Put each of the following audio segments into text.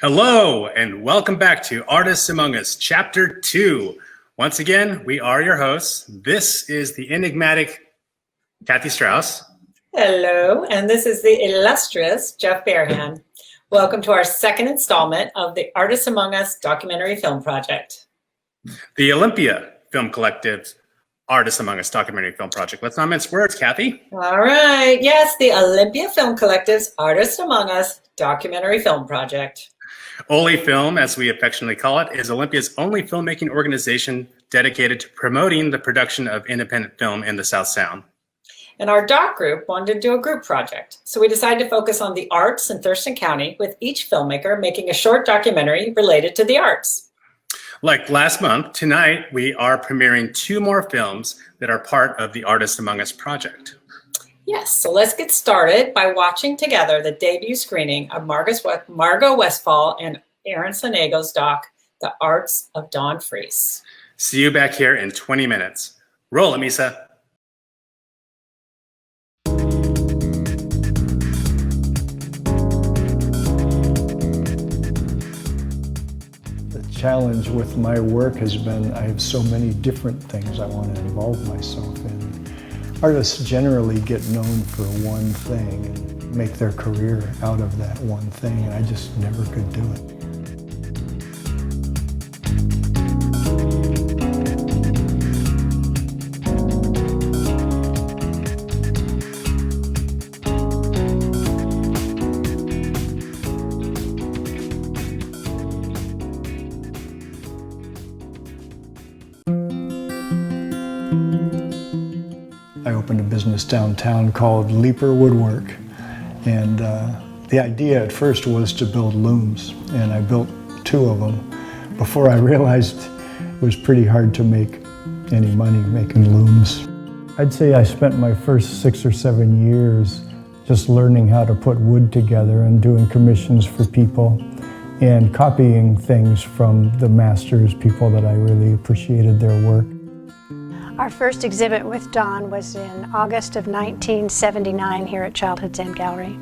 Hello, and welcome back to Artists Among Us, Chapter 2. Once again, we are your hosts. This is the enigmatic Kathy Strauss. Hello, and this is the illustrious Jeff Bearhan. Welcome to our second installment of the Artists Among Us documentary film project. The Olympia Film Collective's Artists Among Us documentary film project. Let's not mince words, Kathy. All right, yes, the Olympia Film Collective's Artists Among Us documentary film project. Oli Film, as we affectionately call it, is Olympia's only filmmaking organization dedicated to promoting the production of independent film in the South Sound. And our doc group wanted to do a group project, so we decided to focus on the arts in Thurston County, with each filmmaker making a short documentary related to the arts. Like last month, tonight we are premiering 2 more films that are part of the Artists Among Us project. Yes, so let's get started by watching together the debut screening of Margot Westphal and Aaron Sonego's doc, The Arts of Dawn Freese. See you back here in 20 minutes. Roll it, Misa. The challenge with my work has been I have so many different things I want to involve myself in. Artists generally get known for one thing and make their career out of that one thing, and I just never could do it. I opened a business downtown called Leaper Woodwork, and the idea at first was to build looms, and I built 2 of them before I realized it was pretty hard to make any money making looms. I'd say I spent my first 6 or 7 years just learning how to put wood together and doing commissions for people and copying things from the masters, people that I really appreciated their work. Our first exhibit with Don was in August of 1979 here at Childhood's End Gallery.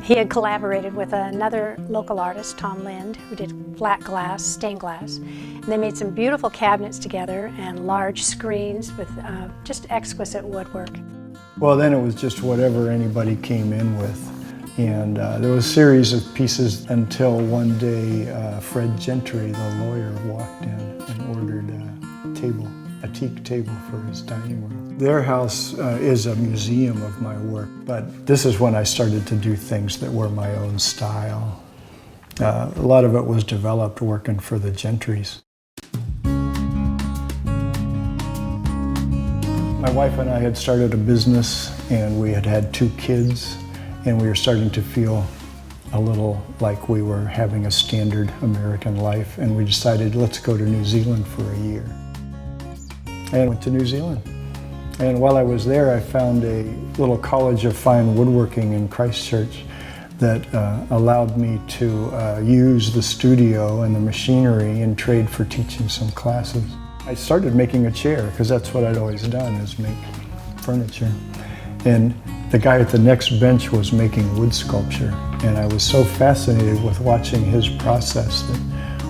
He had collaborated with another local artist, Tom Lind, who did flat glass, stained glass. And they made some beautiful cabinets together and large screens with just exquisite woodwork. Well, then it was just whatever anybody came in with. And there was a series of pieces until one day Fred Gentry, the lawyer, walked in and ordered a teak table for his dining room. Their house is a museum of my work, but this is when I started to do things that were my own style. A lot of it was developed working for the Gentrys. My wife and I had started a business, and we had 2 kids, and we were starting to feel a little like we were having a standard American life, and we decided, let's go to New Zealand for a year. And I went to New Zealand. And while I was there, I found a little college of fine woodworking in Christchurch that allowed me to use the studio and the machinery in trade for teaching some classes. I started making a chair, because that's what I'd always done, is make furniture. And the guy at the next bench was making wood sculpture. And I was so fascinated with watching his process that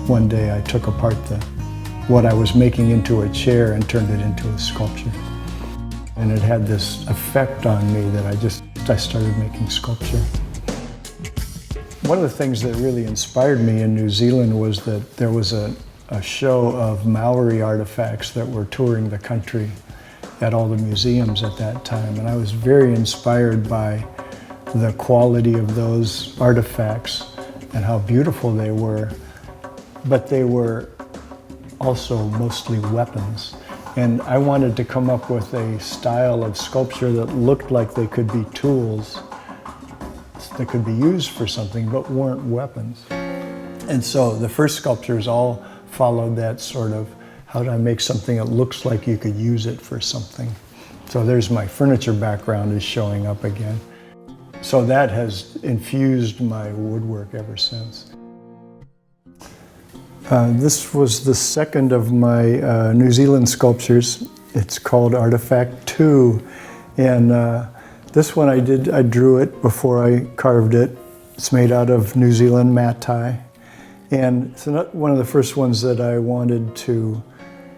one day I took apart what I was making into a chair and turned it into a sculpture. And it had this effect on me that I started making sculpture. One of the things that really inspired me in New Zealand was that there was a show of Maori artifacts that were touring the country at all the museums at that time. And I was very inspired by the quality of those artifacts and how beautiful they were, but they were also mostly weapons. And I wanted to come up with a style of sculpture that looked like they could be tools that could be used for something but weren't weapons. And so the first sculptures all followed that sort of, how do I make something that looks like you could use it for something? So there's my furniture background is showing up again. So that has infused my woodwork ever since. This was the second of my New Zealand sculptures. It's called Artifact 2. And this one I drew it before I carved it. It's made out of New Zealand matai. And it's one of the first ones that I wanted to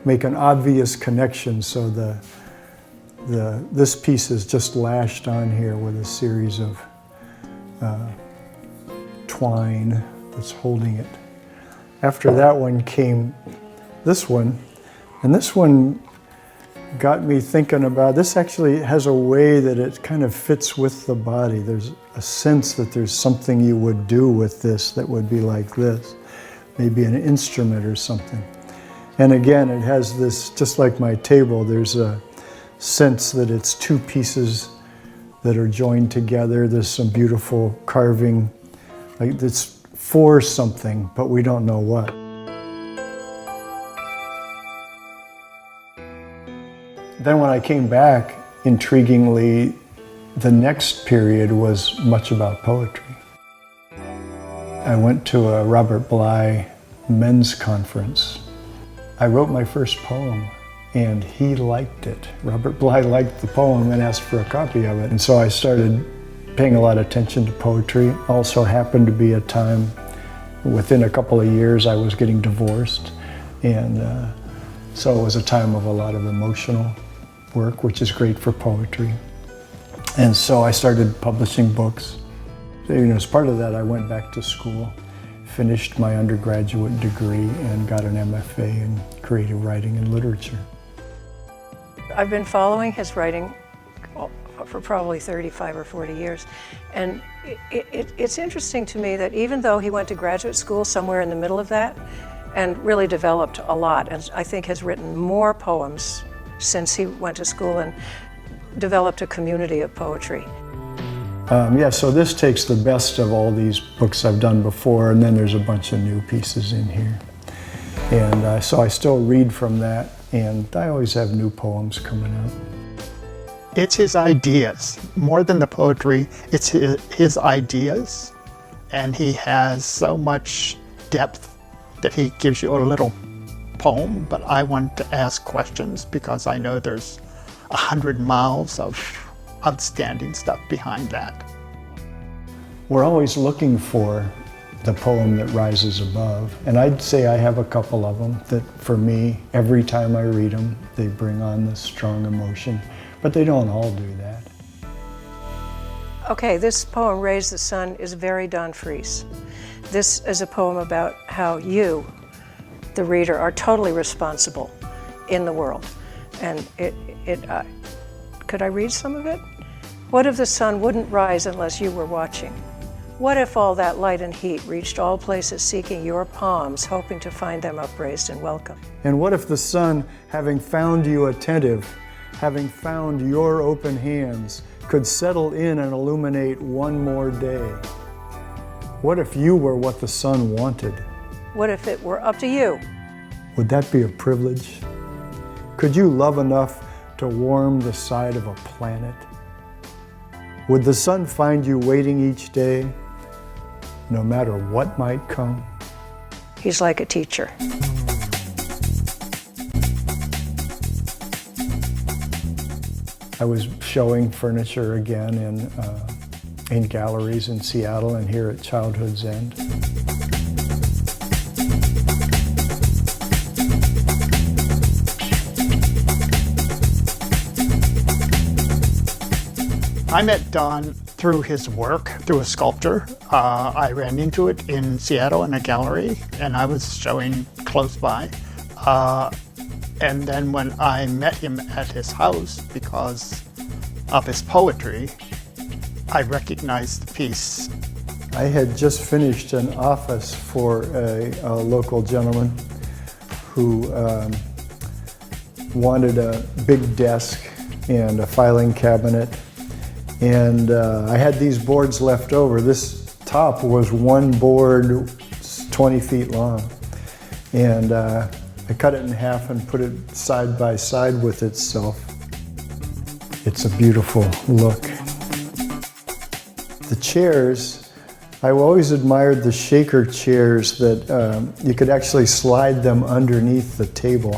make an obvious connection, so this piece is just lashed on here with a series of twine that's holding it. After that one came this one, and this one got me thinking about, this actually has a way that it kind of fits with the body. There's a sense that there's something you would do with this that would be like this, maybe an instrument or something. And again, it has this, just like my table, there's a sense that it's two pieces that are joined together. There's some beautiful carving, like it's for something, but we don't know what. Then when I came back, intriguingly, the next period was much about poetry. I went to a Robert Bly men's conference. I wrote my first poem, and he liked it. Robert Bly liked the poem and asked for a copy of it. And so I started paying a lot of attention to poetry. Also happened to be a time, within a couple of years, I was getting divorced. And so it was a time of a lot of emotional work, which is great for poetry. And so I started publishing books. So, as part of that, I went back to school, finished my undergraduate degree, and got an MFA in creative writing and literature. I've been following his writing for probably 35 or 40 years. And it's interesting to me that even though he went to graduate school somewhere in the middle of that and really developed a lot, and I think has written more poems since he went to school and developed a community of poetry. So this takes the best of all these books I've done before, and then there's a bunch of new pieces in here. And so I still read from that, and I always have new poems coming out. It's his ideas. More than the poetry, it's his ideas. And he has so much depth that he gives you a little poem, but I want to ask questions because I know there's 100 miles of outstanding stuff behind that. We're always looking for the poem that rises above, and I'd say I have a couple of them that, for me, every time I read them, they bring on this strong emotion, but they don't all do that. Okay, this poem, Raise the Sun, is very Don Freese. This is a poem about how you, the reader, are totally responsible in the world. And could I read some of it? What if the sun wouldn't rise unless you were watching? What if all that light and heat reached all places seeking your palms, hoping to find them upraised and welcome? And what if the sun, having found you attentive, having found your open hands, could settle in and illuminate one more day? What if you were what the sun wanted? What if it were up to you? Would that be a privilege? Could you love enough to warm the side of a planet? Would the sun find you waiting each day, no matter what might come? He's like a teacher. I was showing furniture again in galleries in Seattle and here at Childhood's End. I met Don through his work, through a sculpture. I ran into it in Seattle in a gallery, and I was showing close by. And then when I met him at his house because of his poetry, I recognized the piece. I had just finished an office for a local gentleman who wanted a big desk and a filing cabinet. And I had these boards left over. This top was one board 20 feet long. And I cut it in half and put it side by side with itself. It's a beautiful look. The chairs, I always admired the shaker chairs that you could actually slide them underneath the table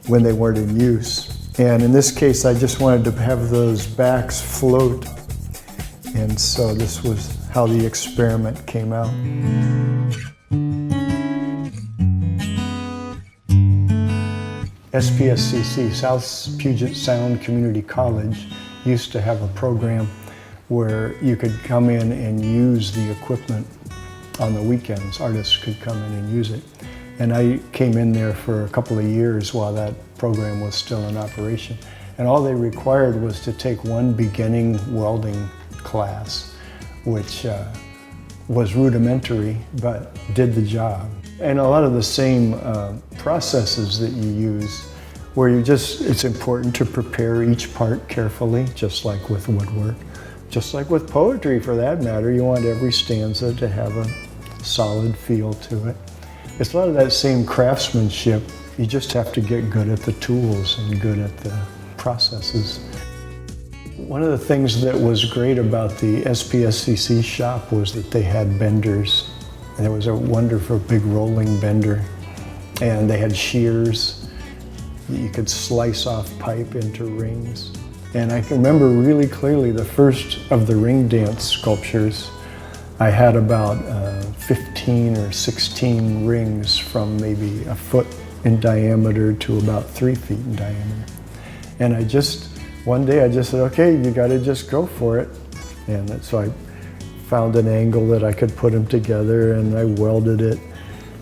when they weren't in use. And in this case, I just wanted to have those backs float. And so this was how the experiment came out. SPSCC, South Puget Sound Community College, used to have a program where you could come in and use the equipment on the weekends. Artists could come in and use it. And I came in there for a couple of years while that program was still in operation. And all they required was to take one beginning welding class, which was rudimentary, but did the job. And a lot of the same processes that you use, where it's important to prepare each part carefully, just like with woodwork. Just like with poetry, for that matter, you want every stanza to have a solid feel to it. It's a lot of that same craftsmanship. You just have to get good at the tools and good at the processes. One of the things that was great about the SPSCC shop was that they had benders. And there was a wonderful big rolling bender, and they had shears. You could slice off pipe into rings. And I can remember really clearly the first of the ring dance sculptures. I had about 15 or 16 rings from maybe a foot in diameter to about 3 feet in diameter. And one day I just said, okay, you gotta just go for it. And so I found an angle that I could put them together, and I welded it.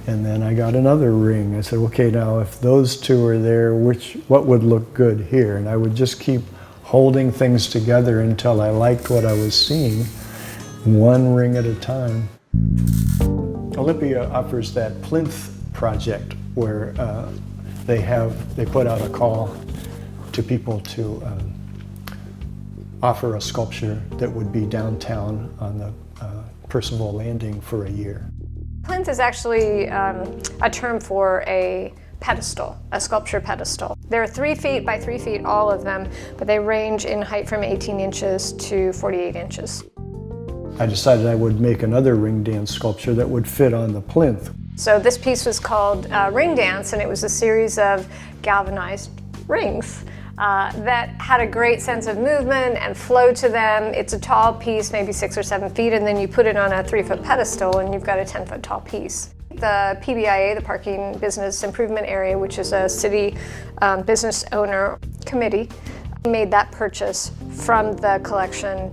And then I got another ring. I said, okay, now if those two are there, what would look good here? And I would just keep holding things together until I liked what I was seeing, one ring at a time. Olympia offers that plinth project where they put out a call to people to offer a sculpture that would be downtown on the Percival Landing for a year. Plinth is actually a term for a pedestal, a sculpture pedestal. They're 3 feet by 3 feet, all of them, but they range in height from 18 inches to 48 inches. I decided I would make another ring dance sculpture that would fit on the plinth. So this piece was called Ring Dance, and it was a series of galvanized rings that had a great sense of movement and flow to them. It's a tall piece, maybe 6 or 7 feet, and then you put it on a 3-foot pedestal and you've got a 10-foot tall piece. The PBIA, the Parking Business Improvement Area, which is a city business owner committee, made that purchase from the collection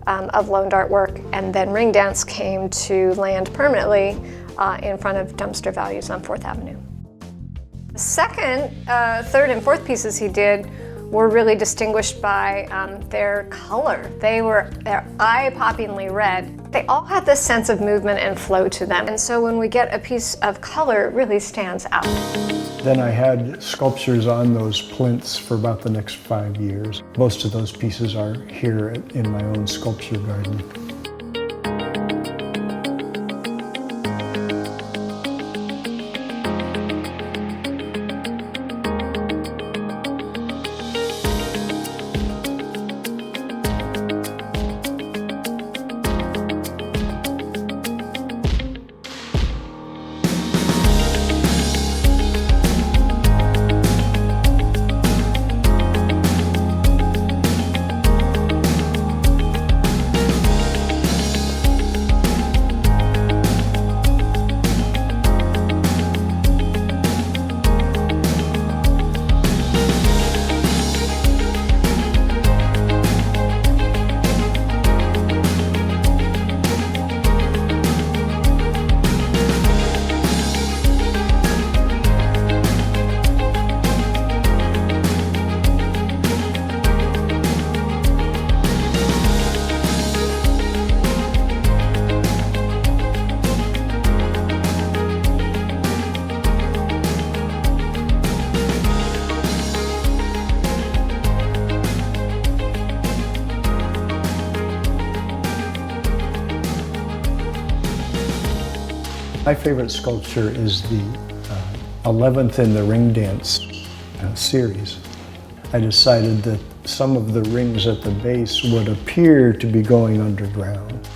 of loaned artwork, and then Ring Dance came to land permanently in front of dumpster values on 4th Avenue. The second, third, and fourth pieces he did were really distinguished by their color. They're eye-poppingly red. They all had this sense of movement and flow to them. And so when we get a piece of color, it really stands out. Then I had sculptures on those plinths for about the next 5 years. Most of those pieces are here in my own sculpture garden. My favorite sculpture is the 11th in the Ring Dance series. I decided that some of the rings at the base would appear to be going underground.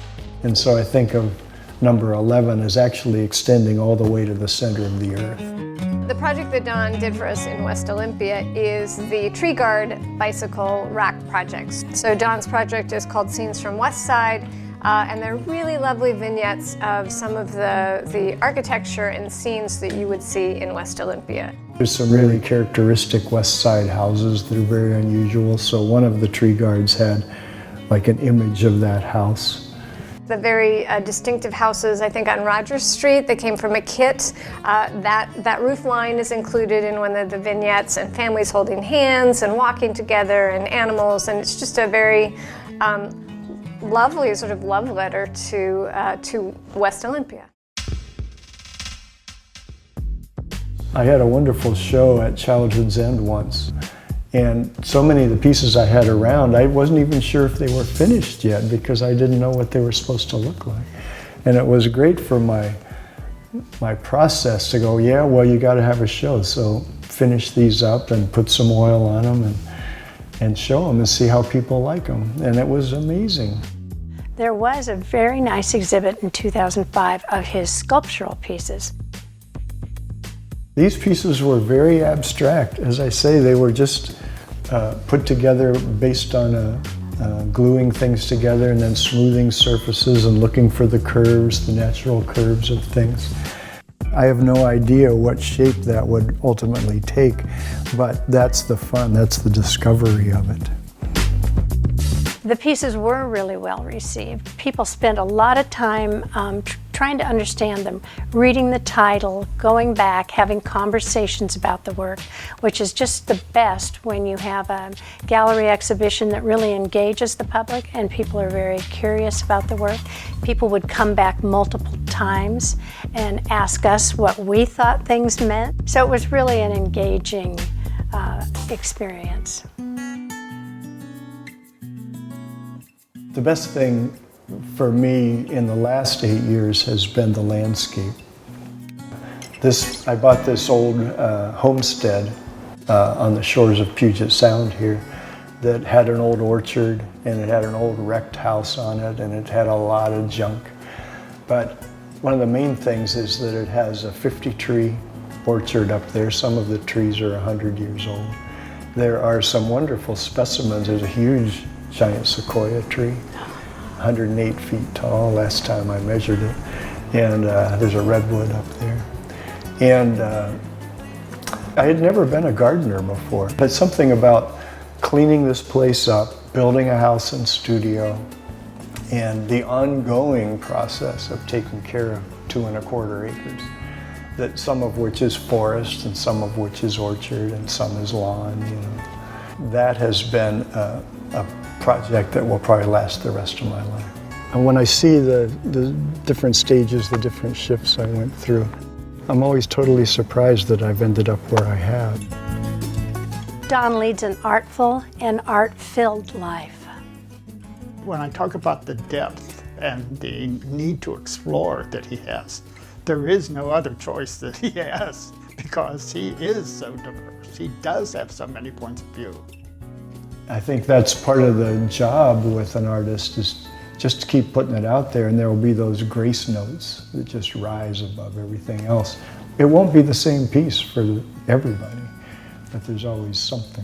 And so I think of number 11 as actually extending all the way to the center of the earth. The project that Don did for us in West Olympia is the Tree Guard bicycle rack projects. So Don's project is called Scenes from West Side. and they're really lovely vignettes of some of the architecture and scenes that you would see in West Olympia. There's some really characteristic West Side houses that are very unusual. So one of the tree guards had like an image of that house. The very distinctive houses, I think, on Rogers Street, they came from a kit. That roof line is included in one of the vignettes, and families holding hands and walking together and animals, and it's just a very lovely sort of love letter to West Olympia. I had a wonderful show at Childhood's End once, and so many of the pieces I had around, I wasn't even sure if they were finished yet because I didn't know what they were supposed to look like. And it was great for my process to go, yeah, well, you got to have a show, so finish these up and put some oil on them and show them and see how people like them. And it was amazing. There was a very nice exhibit in 2005 of his sculptural pieces. These pieces were very abstract. As I say, they were just put together based on gluing things together and then smoothing surfaces and looking for the curves, the natural curves of things. I have no idea what shape that would ultimately take, but that's the fun, that's the discovery of it. The pieces were really well received. People spent a lot of time trying to understand them, reading the title, going back, having conversations about the work, which is just the best when you have a gallery exhibition that really engages the public and people are very curious about the work. People would come back multiple times and ask us what we thought things meant. So it was really an engaging experience. The best thing for me in the last 8 years has been the landscape. I bought this old homestead on the shores of Puget Sound here that had an old orchard and it had an old wrecked house on it and it had a lot of junk. But one of the main things is that it has a 50-tree orchard up there. Some of the trees are 100 years old. There are some wonderful specimens. There's a huge giant sequoia tree, 108 feet tall last time I measured it, and there's a redwood up there. And I had never been a gardener before, but something about cleaning this place up, building a house and studio, and the ongoing process of taking care of 2¼ acres, that some of which is forest and some of which is orchard and some is lawn, you know. That has been a project that will probably last the rest of my life. And when I see the different stages, the different shifts I went through, I'm always totally surprised that I've ended up where I have. Don leads an artful and art-filled life. When I talk about the depth and the need to explore that he has, there is no other choice that he has because he is so diverse. He does have so many points of view. I think that's part of the job with an artist is just to keep putting it out there, and there will be those grace notes that just rise above everything else. It won't be the same piece for everybody, but there's always something.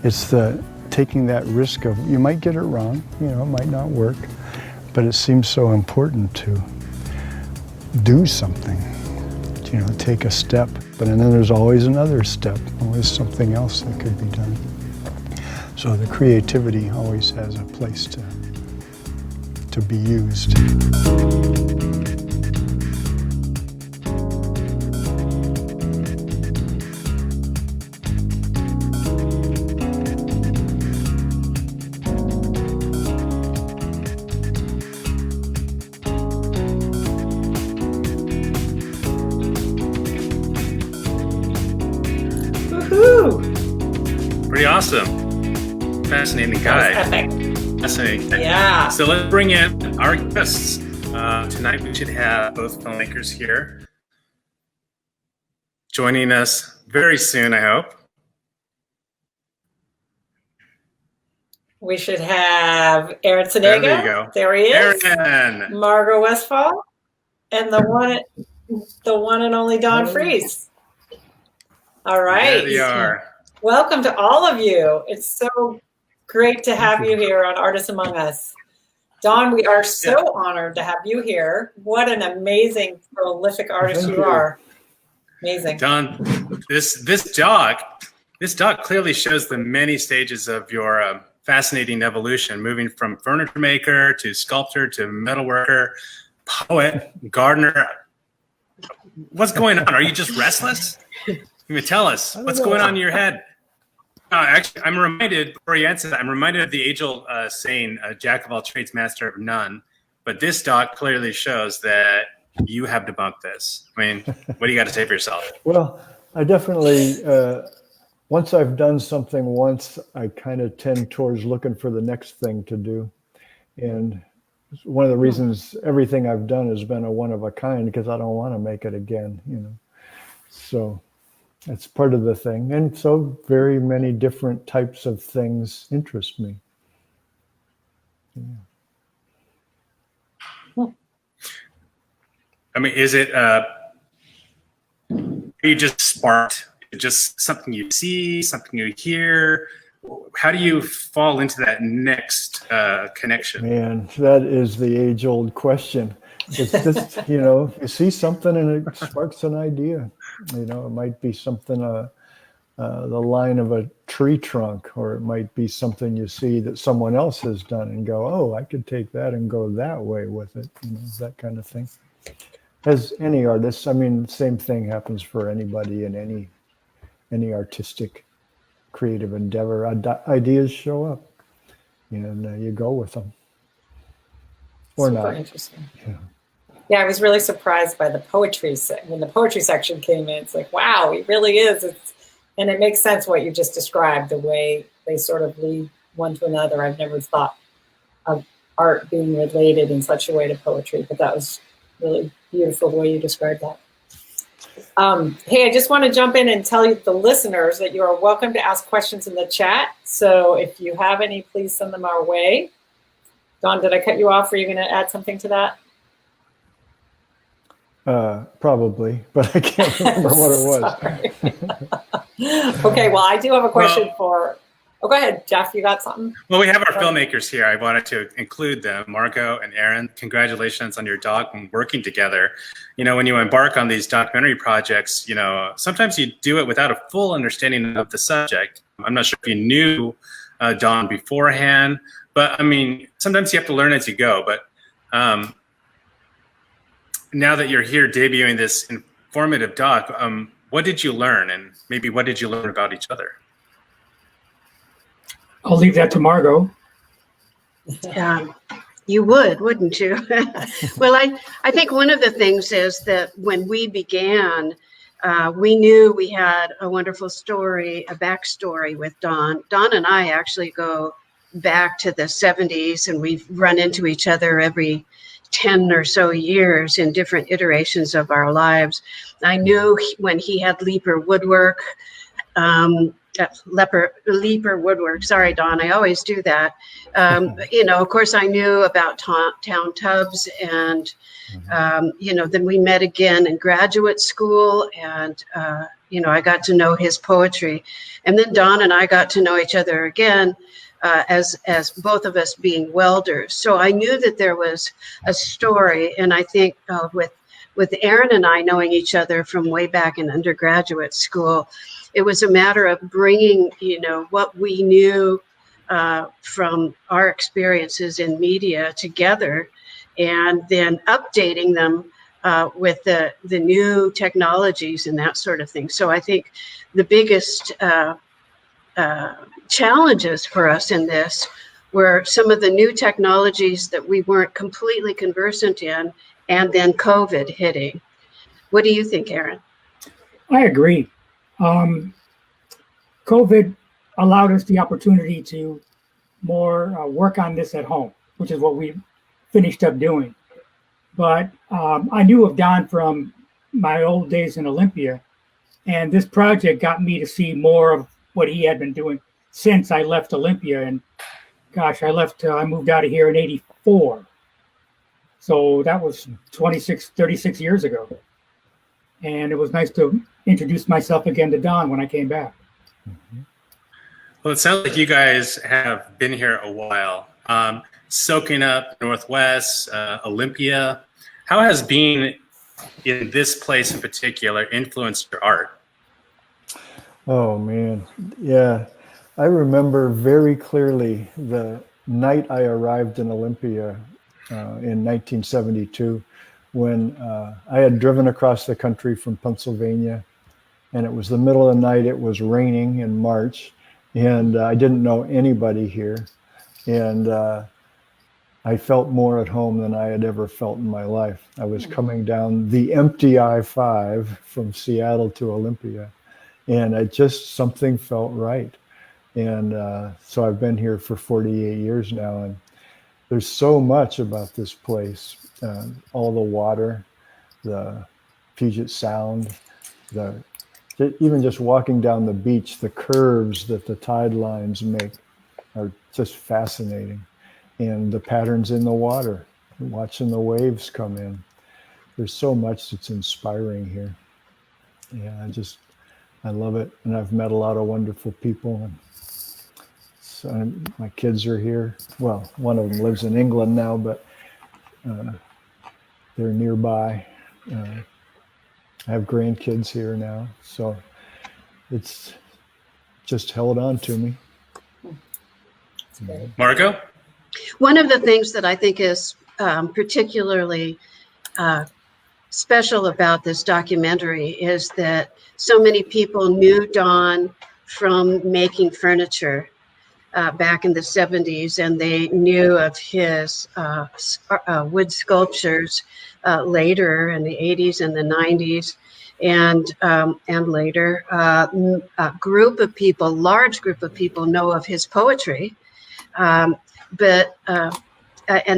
It's taking that risk of, you might get it wrong, you know, it might not work, but it seems so important to do something, you know, take a step. But and then there's always another step, always something else that could be done. So the creativity always has a place to be used. Pretty awesome. Fascinating guy. That was epic. Fascinating. Yeah. So let's bring in our guests. Tonight we should have both filmmakers here joining us very soon, I hope. We should have Aaron Sonego. There you go. There he is. Aaron. Margot Westphal. And the one and only Don Fries. All right. There they are. Welcome to all of you. It's so great to have you here on Artists Among Us. Don, we are so honored to have you here. What an amazing, prolific artist you are. Amazing. Don, this doc clearly shows the many stages of your fascinating evolution, moving from furniture maker to sculptor to metalworker, poet, gardener. What's going on? Are you just restless? You tell us what's going on in your head. Actually, I'm reminded, before you answer that, I'm reminded of the age-old saying, "Jack of all trades, master of none." But this doc clearly shows that you have debunked this. I mean, what do you got to say for yourself? Well, I definitely, once I've done something once, I kind of tend towards looking for the next thing to do. And one of the reasons everything I've done has been a one of a kind, because I don't want to make it again, you know. So that's part of the thing. And so very many different types of things interest me. Yeah. I mean, is it, are you just sparked? Just something you see, something you hear? How do you fall into that next connection? Man, that is the age-old question. It's just, you know, you see something and it sparks an idea. You know, it might be something, the line of a tree trunk, or it might be something you see that someone else has done and go, oh, I could take that and go that way with it. You know, that kind of thing. As any artist, I mean, same thing happens for anybody in any artistic, creative endeavor. Ideas show up, and you go with them, or Super not. Interesting. Yeah, I was really surprised by the poetry when the poetry section came in. It's like, wow, it really is. And it makes sense what you just described, the way they sort of lead one to another. I've never thought of art being related in such a way to poetry, but that was really beautiful the way you described that. Hey, I just want to jump in and tell you, the listeners, that you are welcome to ask questions in the chat. So if you have any, please send them our way. Don, did I cut you off? Were you going to add something to that? Probably, but I can't remember what it was. Okay, well, I do have a question for... Oh, go ahead, Jeff, you got something? Well, we have our filmmakers here. I wanted to include them, Margot and Aaron. Congratulations on your doc and working together. You know, when you embark on these documentary projects, you know, sometimes you do it without a full understanding of the subject. I'm not sure if you knew Don beforehand, but I mean, sometimes you have to learn as you go. But now that you're here debuting this informative doc, what did you learn? And maybe what did you learn about each other? I'll leave that to Margot. You would, wouldn't you? Well, I think one of the things is that when we began, we knew we had a wonderful story, a backstory with Don. Don and I actually go back to the 70s, and we've run into each other every 10 or so years in different iterations of our lives. I knew when he had Leaper Woodwork, Leaper Woodwork. Sorry, Don, I always do that. You know, of course, I knew about Town Tubs, and you know, then we met again in graduate school, and you know, I got to know his poetry, and then Don and I got to know each other again as both of us being welders. So I knew that there was a story, and I think with Aaron and I knowing each other from way back in undergraduate school, it was a matter of bringing, you know, what we knew from our experiences in media together, and then updating them with the new technologies and that sort of thing. So I think the biggest challenges for us in this were some of the new technologies that we weren't completely conversant in, and then COVID hitting. What do you think, Aaron? I agree. COVID allowed us the opportunity to more work on this at home, which is what we finished up doing. But I knew of Don from my old days in Olympia, and this project got me to see more of what he had been doing since I left Olympia. And gosh, I moved out of here in '84. So that was 36 years ago. And it was nice to introduce myself again to Don when I came back. Well, it sounds like you guys have been here a while, soaking up Northwest, Olympia. How has being in this place in particular influenced your art? Oh man, yeah. I remember very clearly the night I arrived in Olympia in 1972 when I had driven across the country from Pennsylvania, and it was the middle of the night. It was raining in March, and I didn't know anybody here. And I felt more at home than I had ever felt in my life. I was coming down the empty I-5 from Seattle to Olympia, and something felt right. And so I've been here for 48 years now, and there's so much about this place. All the water, the Puget Sound, even just walking down the beach, the curves that the tide lines make are just fascinating. And the patterns in the water, watching the waves come in. There's so much that's inspiring here. Yeah, I love it. And I've met a lot of wonderful people. And so my kids are here. Well, one of them lives in England now, but they're nearby. I have grandkids here now. So it's just held on to me. Margot? One of the things that I think is particularly special about this documentary is that so many people knew Don from making furniture back in the 70s, and they knew of his wood sculptures later in the 80s and the 90s. And later, a large group of people know of his poetry. And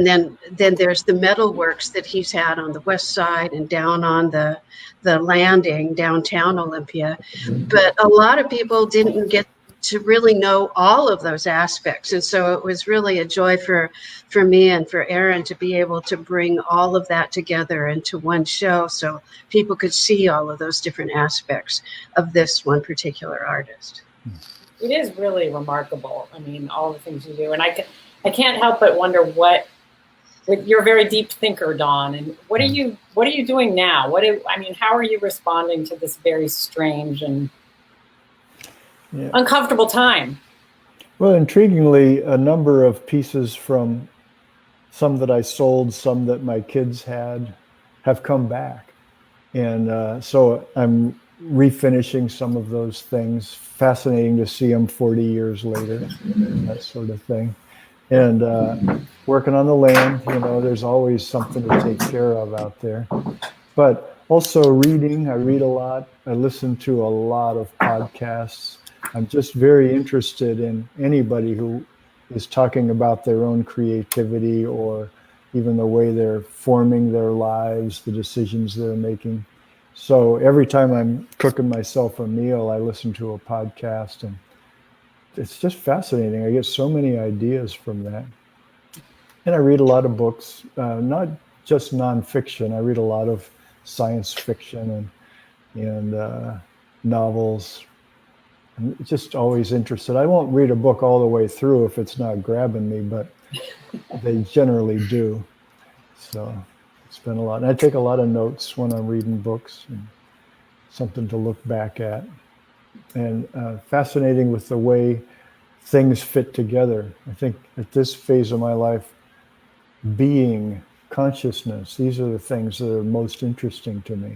then there's the metal works that he's had on the west side and down on the landing downtown Olympia. But a lot of people didn't get to really know all of those aspects. And so it was really a joy for me and for Aaron to be able to bring all of that together into one show so people could see all of those different aspects of this one particular artist. It is really remarkable. I mean, all the things you do. And I can't help but wonder you're a very deep thinker, Don, and what are you doing now? How are you responding to this very strange and uncomfortable time? Well, intriguingly, a number of pieces from some that I sold, some that my kids had, have come back. And so I'm refinishing some of those things. Fascinating to see them 40 years later, that sort of thing. And working on the land, there's always something to take care of out there. But also reading, I read a lot. I listen to a lot of podcasts. I'm just very interested in anybody who is talking about their own creativity or even the way they're forming their lives, the decisions they're making. So every time I'm cooking myself a meal, I listen to a podcast, and it's just fascinating. I get so many ideas from that. And I read a lot of books, not just nonfiction. I read a lot of science fiction and novels. I'm just always interested. I won't read a book all the way through if it's not grabbing me, but they generally do. So it's been a lot. And I take a lot of notes when I'm reading books, and something to look back at. And fascinating with the way things fit together. I think at this phase of my life, being, consciousness, these are the things that are most interesting to me.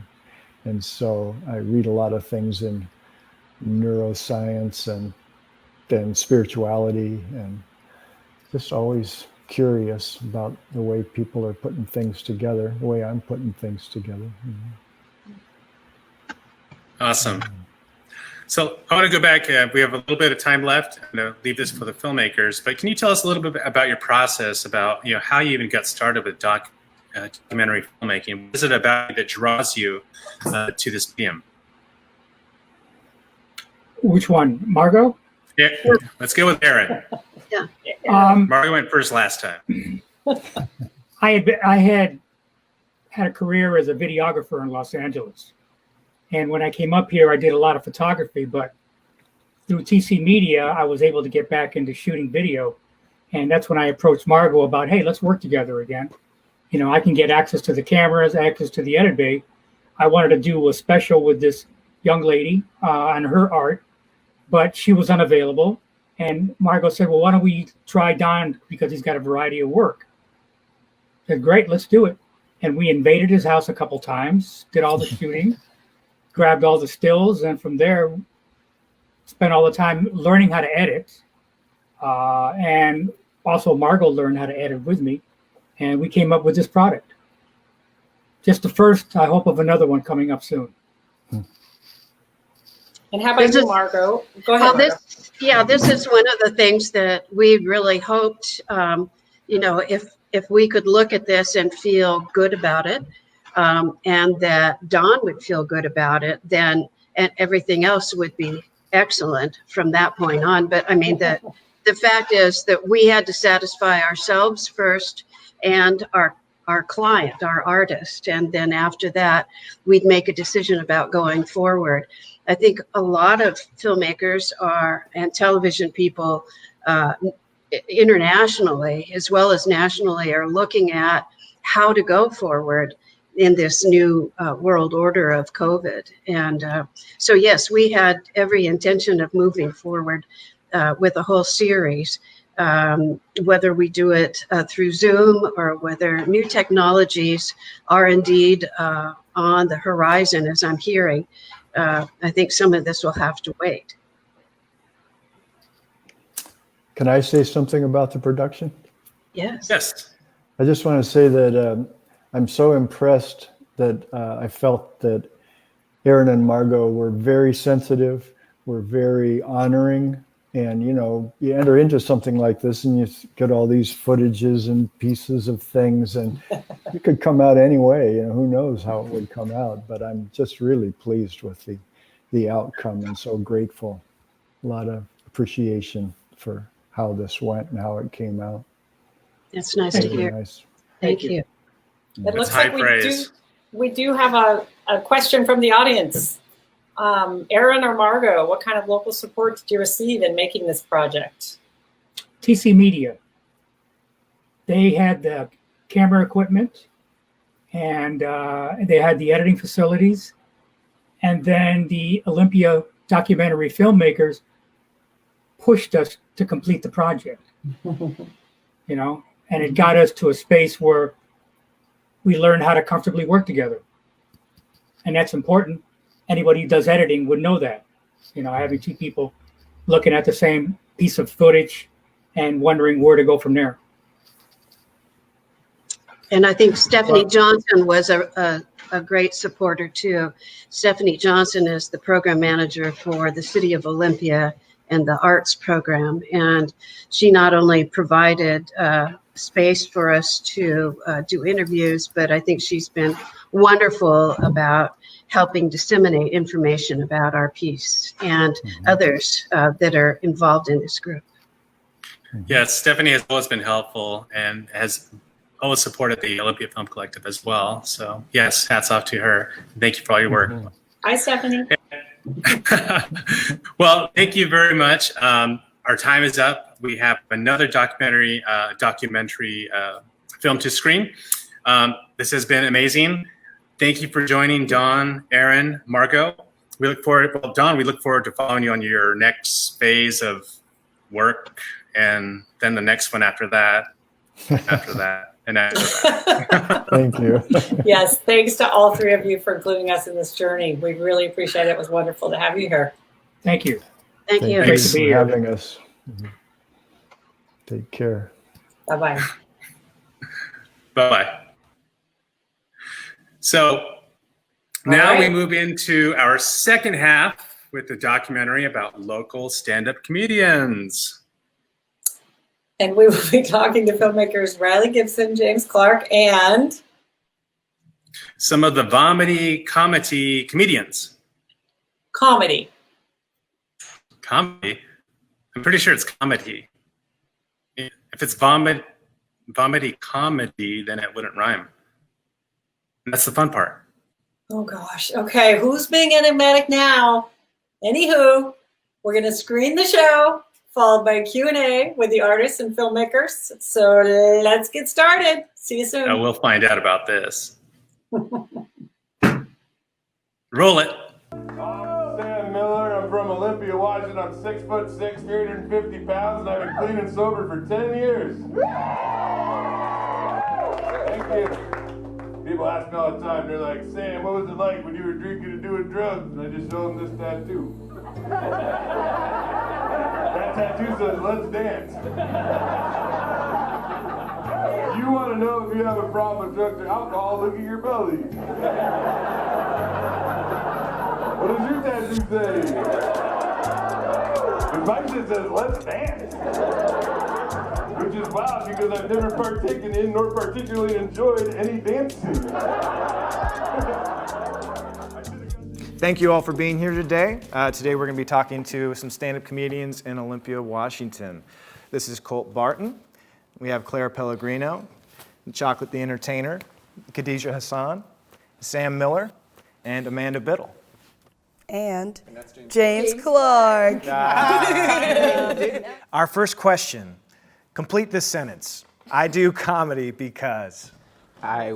And so I read a lot of things in neuroscience and spirituality, and just always curious about the way people are putting things together, the way I'm putting things together. Awesome. So I want to go back. We have a little bit of time left. I'm going to leave this for the filmmakers, but can you tell us a little bit about your process, about how you even got started with documentary filmmaking? What is it about that draws you to this medium? Which one, Margot? Yeah, let's go with Aaron. Margot went first last time. I had a career as a videographer in Los Angeles, And when I came up here, I did a lot of photography, but through TC Media, I was able to get back into shooting video. And that's when I approached Margot about, hey, let's work together again. You know, I can get access to the cameras, access to the edit bay. I wanted to do a special with this young lady on her art, but she was unavailable. And Margot said, well, why don't we try Don, because he's got a variety of work. I said, great, let's do it. And we invaded his house a couple times, did all the shooting, grabbed all the stills, and from there, spent all the time learning how to edit. And also Margot learned how to edit with me. And we came up with this product. Just the first, I hope, of another one coming up soon. And how about you, Margot? Go ahead, Margot. This is one of the things that we really hoped, you know, if we could look at this and feel good about it, and that Don would feel good about it, then and everything else would be excellent from that point on. But I mean, the fact is that we had to satisfy ourselves first and our client, our artist. And then after that, we'd make a decision about going forward. I think a lot of filmmakers and television people internationally, as well as nationally, are looking at how to go forward in this new world order of COVID. And so, yes, we had every intention of moving forward with a whole series, whether we do it through Zoom or whether new technologies are indeed on the horizon, as I'm hearing. I think some of this will have to wait. Can I say something about the production? Yes. Yes. I just want to say that I'm so impressed that I felt that Aaron and Margot were very sensitive, were very honoring. And, you know, you enter into something like this and you get all these footages and pieces of things, and it could come out any way. You know, who knows how it would come out. But I'm just really pleased with the outcome and so grateful. A lot of appreciation for how this went and how it came out. That's nice to hear. Nice. Thank you. It looks like we do have a question from the audience. Aaron or Margot, what kind of local support did you receive in making this project? TC Media. They had the camera equipment, and they had the editing facilities. And then the Olympia documentary filmmakers pushed us to complete the project. You know, and it got us to a space where we learned how to comfortably work together. And that's important. Anybody who does editing would know that, you know, having two people looking at the same piece of footage and wondering where to go from there. And I think Stephanie Johnson was a great supporter too. Stephanie Johnson is the program manager for the City of Olympia and the arts program. And she not only provided space for us to do interviews, but I think she's been wonderful about helping disseminate information about our piece and others that are involved in this group. Yes, Stephanie has always been helpful and has always supported the Olympia Film Collective as well. So yes, hats off to her. Thank you for all your work. Hi, Stephanie. Well, thank you very much. Our time is up. We have another documentary film to screen. This has been amazing. Thank you for joining Don, Aaron, Margot. We look forward, well, Don, we look forward to following you on your next phase of work, and then the next one after that, and after that. Thank you. Yes, thanks to all three of you for including us in this journey. We really appreciate it. It was wonderful to have you here. Thank you. Thank you. Thanks for having us. Take care. Bye-bye. Bye-bye. So now we move into our second half with the documentary about local stand-up comedians. And we will be talking to filmmakers Riley Gibson, James Clark, and some of the vomity comedy comedians. Comedy. Comedy? I'm pretty sure it's comedy. If it's vomity comedy, then it wouldn't rhyme. And that's the fun part. Oh gosh. Okay, who's being enigmatic now? Anywho, we're gonna screen the show, followed by Q&A with the artists and filmmakers. So let's get started. See you soon. We'll find out about this. Roll it. I'm Sam Miller. I'm from Olympia, Washington. I'm 6'6", 350 pounds, and I've been clean and sober for 10 years. Thank you. People ask me all the time, they're like, Sam, what was it like when you were drinking and doing drugs? And I just show them this tattoo. That tattoo says, let's dance. You want to know if you have a problem with drugs or alcohol, look at your belly. What does your tattoo say? Mine just says, let's dance. Which is wild because I've never partaken in nor particularly enjoyed any dancing. Thank you all for being here today. Today we're going to be talking to some stand-up comedians in Olympia, Washington. This is Colt Barton. We have Claire Pellegrino, Chocolate the Entertainer, Khadijah Hassan, Sam Miller, and Amanda Biddle. And James Clark. Our first question. Complete this sentence. I do comedy because... I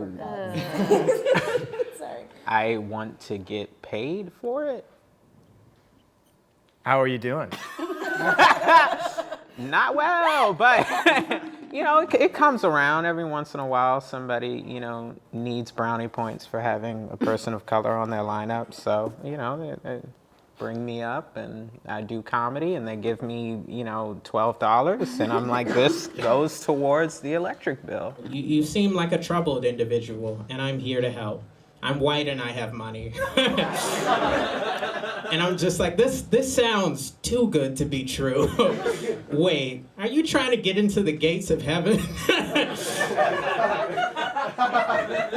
want to get paid for it. How are you doing? Not well, but you know, it comes around every once in a while. Somebody, you know, needs brownie points for having a person of color on their lineup. So, you know, they bring me up and I do comedy and they give me, you know, $12 and I'm like, this goes towards the electric bill. You seem like a troubled individual and I'm here to help. I'm white and I have money. And I'm just like, this sounds too good to be true. Wait, are you trying to get into the gates of heaven?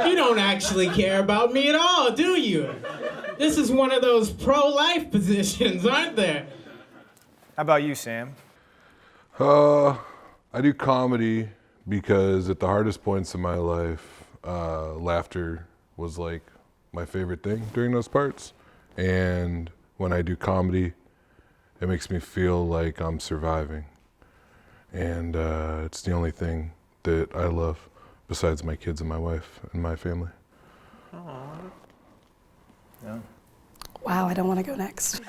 You don't actually care about me at all, do you? This is one of those pro-life positions, aren't there? How about you, Sam? I do comedy because at the hardest points in my life, laughter was like my favorite thing during those parts. And when I do comedy, it makes me feel like I'm surviving. And it's the only thing that I love besides my kids and my wife and my family. Aww. Yeah. Wow, I don't want to go next.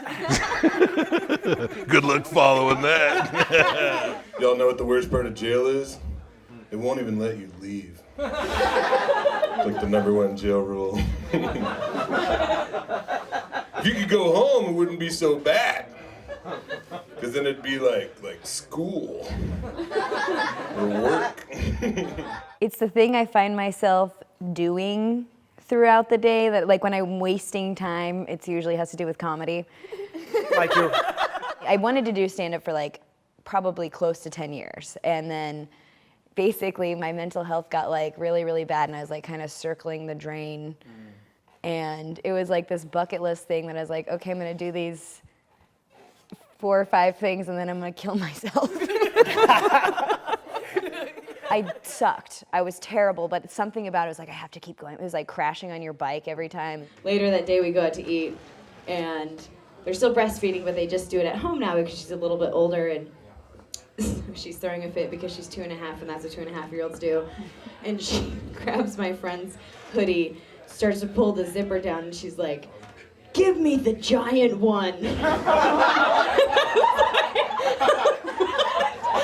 Good luck following that. Y'all know what the worst part of jail is? It won't even let you leave. It's like the #1 jail rule. If you could go home, it wouldn't be so bad. Because then it'd be like school or work. It's the thing I find myself doing throughout the day that, like, when I'm wasting time, it usually has to do with comedy. Like you. I wanted to do stand-up for like probably close to 10 years. And then basically my mental health got like really, really bad and I was like kind of circling the drain. And it was like this bucket list thing that I was like, okay, I'm gonna do these 4 or 5 things and then I'm gonna kill myself. I sucked. I was terrible, but something about it was like, I have to keep going. It was like crashing on your bike every time. Later that day we go out to eat and they're still breastfeeding, but they just do it at home now because she's a little bit older and she's throwing a fit because she's 2.5 and that's what 2.5-year-olds do. And she grabs my friend's hoodie, starts to pull the zipper down and she's like, give me the giant one.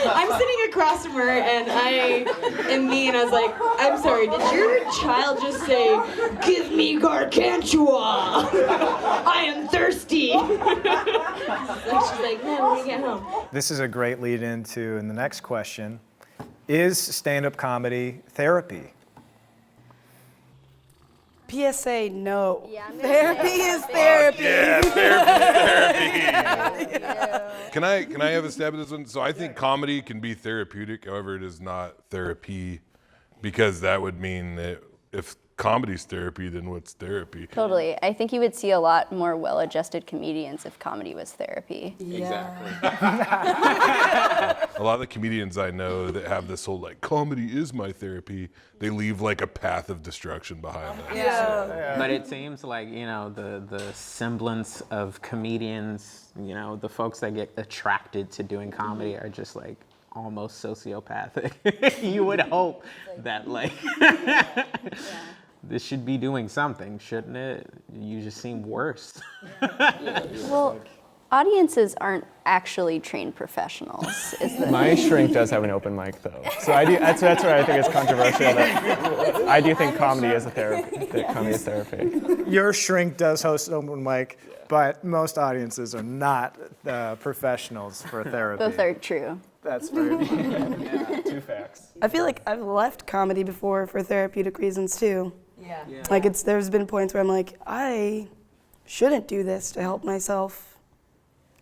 I'm sitting across from her and I am me and I was like, I'm sorry, did your child just say, give me gargantua? I am thirsty. So she's like, no, when we get home. This is a great lead into the next question. Is stand-up comedy therapy? PSA, no. Yeah, therapy is therapy. Yeah, therapy. Can I have a stab at this one? So I think comedy can be therapeutic, however it is not therapy, because that would mean that if comedy's therapy, then what's therapy? Totally. I think you would see a lot more well-adjusted comedians if comedy was therapy. Exactly. A lot of the comedians I know that have this whole like comedy is my therapy, they leave like a path of destruction behind them. Yeah. But it seems like, you know, the semblance of comedians, you know, the folks that get attracted to doing comedy are just like almost sociopathic. You would hope that like this should be doing something, shouldn't it? You just seem worse. Well, audiences aren't actually trained professionals. My shrink does have an open mic, though. So I do. That's where I think it's controversial. That I do think comedy is a therapy. That comedy is therapy. Your shrink does host an open mic, but most audiences are not professionals for therapy. Both are true. That's very two facts. I feel like I've left comedy before for therapeutic reasons too. Yeah. Like there's been points where I'm like, I shouldn't do this to help myself,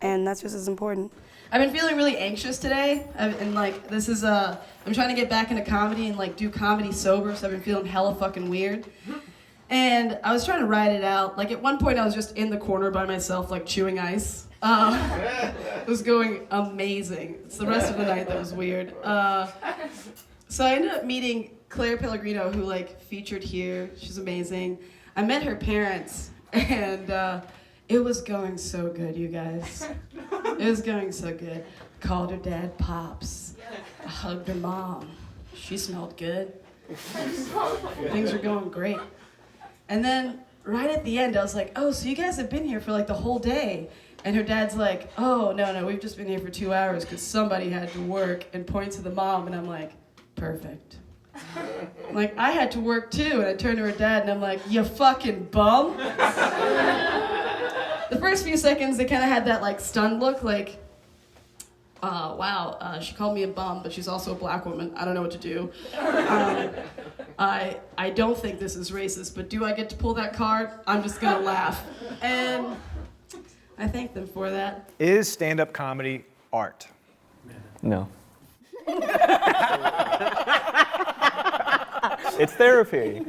and that's just as important. I've been feeling really anxious today, and like this is I'm trying to get back into comedy and like do comedy sober, so I've been feeling hella fucking weird. And I was trying to ride it out. Like at one point I was just in the corner by myself, like chewing ice. It was going amazing. It's the rest of the night that was weird. So I ended up meeting Claire Pellegrino, who like featured here. She's amazing. I met her parents, and it was going so good, you guys. It was going so good. Called her dad Pops. I hugged her mom. She smelled good. Things were going great. And then right at the end, I was like, oh, so you guys have been here for like the whole day. And her dad's like, oh, no, we've just been here for 2 hours because somebody had to work, and points to the mom, and I'm like, perfect. Like, I had to work too, and I turned to her dad, and I'm like, you fucking bum? The first few seconds, they kind of had that, like, stunned look, like, wow, she called me a bum, but she's also a black woman. I don't know what to do. I don't think this is racist, but do I get to pull that card? I'm just gonna laugh. And I thank them for that. Is stand-up comedy art? No. It's therapy.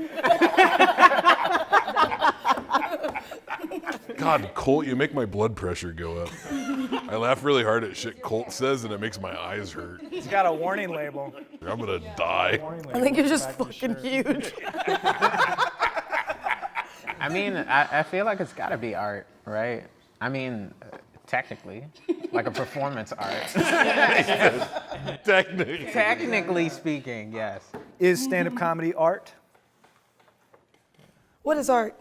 God, Colt, you make my blood pressure go up. I laugh really hard at shit Colt says, and it makes my eyes hurt. He's got a warning label. I'm gonna die. I think you're just fucking huge. I mean, I feel like it's gotta be art, right? I mean, technically, like a performance art. Technically speaking, yes. Is stand-up comedy art? What is art?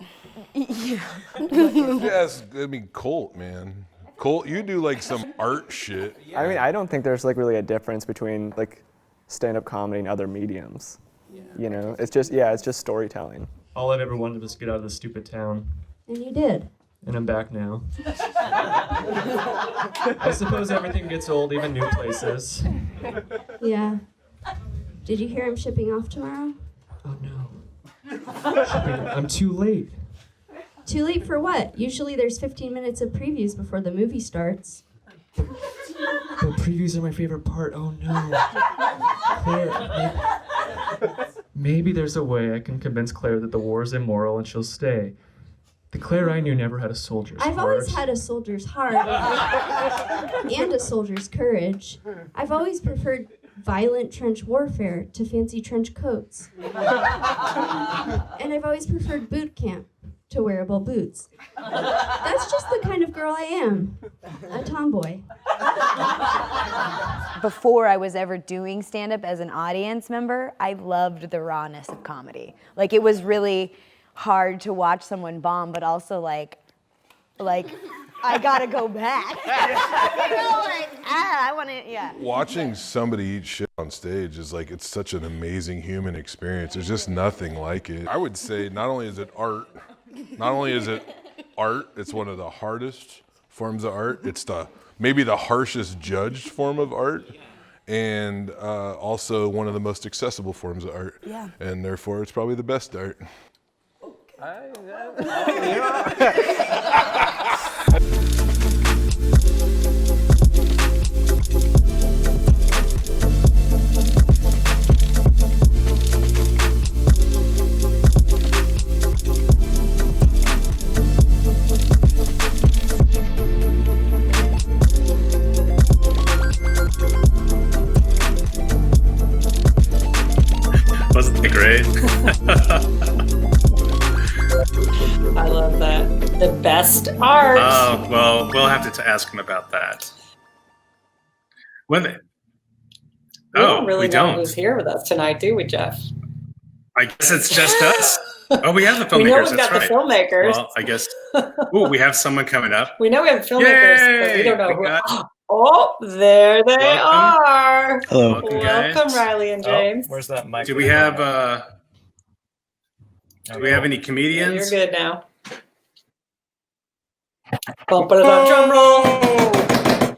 Yes, I mean, Colt, man. Colt, you do like some art shit. I mean, I don't think there's like really a difference between like stand-up comedy and other mediums. You know, it's just storytelling. All I've ever wanted was to get out of this stupid town. And you did. And I'm back now. I suppose everything gets old, even new places. Yeah. Did you hear him shipping off tomorrow? Oh no. I'm too late. Too late for what? Usually there's 15 minutes of previews before the movie starts. The previews are my favorite part. Oh no. Claire, maybe there's a way I can convince Claire that the war is immoral and she'll stay. The Claire I knew never had a soldier's heart. I've always had a soldier's heart and a soldier's courage. I've always preferred violent trench warfare to fancy trench coats. And I've always preferred boot camp to wearable boots. That's just the kind of girl I am, a tomboy. Before I was ever doing stand-up as an audience member, I loved the rawness of comedy. Like, it was really hard to watch someone bomb, but also like I gotta go back. I want to, yeah. Watching somebody eat shit on stage is like, it's such an amazing human experience. There's just nothing like it. I would say not only is it art, it's one of the hardest forms of art. It's maybe the harshest judged form of art, and also one of the most accessible forms of art. Yeah. And therefore, it's probably the best art. best art. Oh, well, we'll have to ask him about that. When they, We don't really know don't. who's here with us tonight, do we, Jeff? I guess it's just us. Oh, we have the filmmakers. We know we've That's got right. the filmmakers. Well, I guess. Ooh, we have someone coming up. We know we have filmmakers, but we don't know who. Oh, there they are. Hello. Welcome, Riley and James. Where's that mic? Do we have any Yeah, comedians? you're good now. Bump it up, drum roll.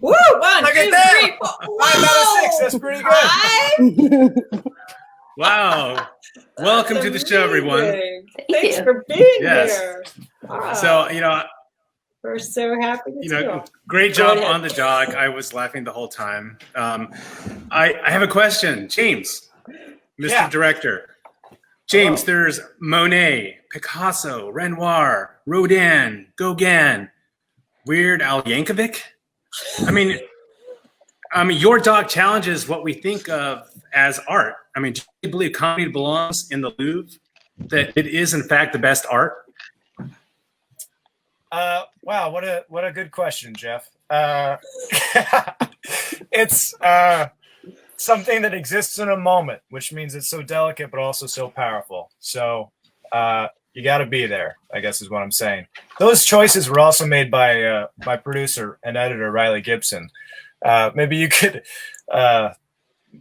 Woo! 1, Look 2, at that. 3, 4. 5 out of 6. That's pretty good. Wow. Welcome to the show, everyone. Thanks for being Yes. here. Wow. So, We're so happy to see you. great Go job ahead. on the dog. I was laughing the whole time. I have a question. James, Mr. Director. James, there's Monet, Picasso, Renoir, Rodin, Gauguin, Weird Al Yankovic. I mean, your dog challenges what we think of as art. I mean, do you believe comedy belongs in the Louvre? That it is, in fact, the best art? Wow, what a good question, Jeff. It's something that exists in a moment, which means it's so delicate but also so powerful. So you got to be there, I guess is what I'm saying. Those choices were also made by my producer and editor, Riley Gibson. Maybe you could